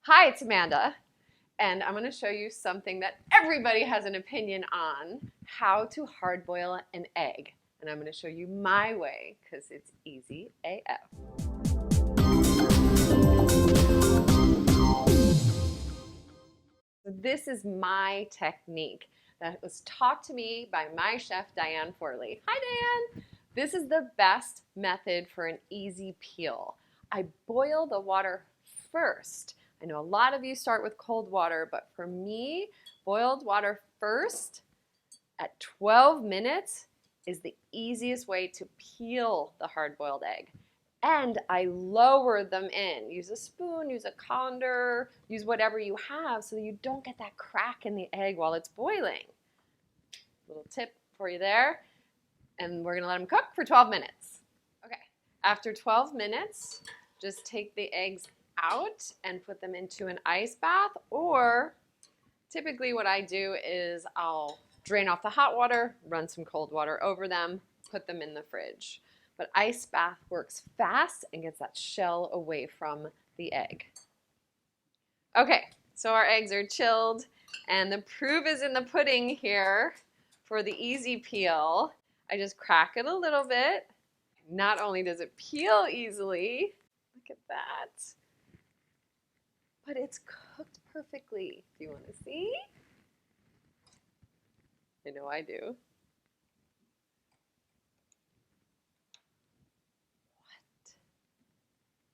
Hi, it's Amanda, and I'm going to show you something that everybody has an opinion on, how to hard boil an egg. And I'm going to show you my way because it's easy AF. This is my technique that was taught to me by my chef, Diane Forley. Hi, Diane. This is the best method for an easy peel. I boil the water first. I know a lot of you start with cold water, but for me, boiled water first at 12 minutes is the easiest way to peel the hard-boiled egg. And I lower them in. Use a spoon, use a colander, use whatever you have so that you don't get that crack in the egg while it's boiling. Little tip for you there. And we're gonna let them cook for 12 minutes. Okay, after 12 minutes, just take the eggs out and put them into an ice bath, or typically what I do is I'll drain off the hot water, run some cold water over them, put them in the fridge. But ice bath works fast and gets that shell away from the egg. Okay, so our eggs are chilled, and the proof is in the pudding here for the easy peel. I just crack it a little bit. Not only does it peel easily, look at that, but it's cooked perfectly. Do you want to see? I know I do.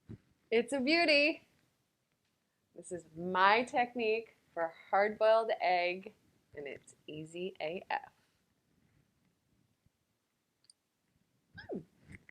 What? It's a beauty. This is my technique for hard-boiled egg, and it's easy AF.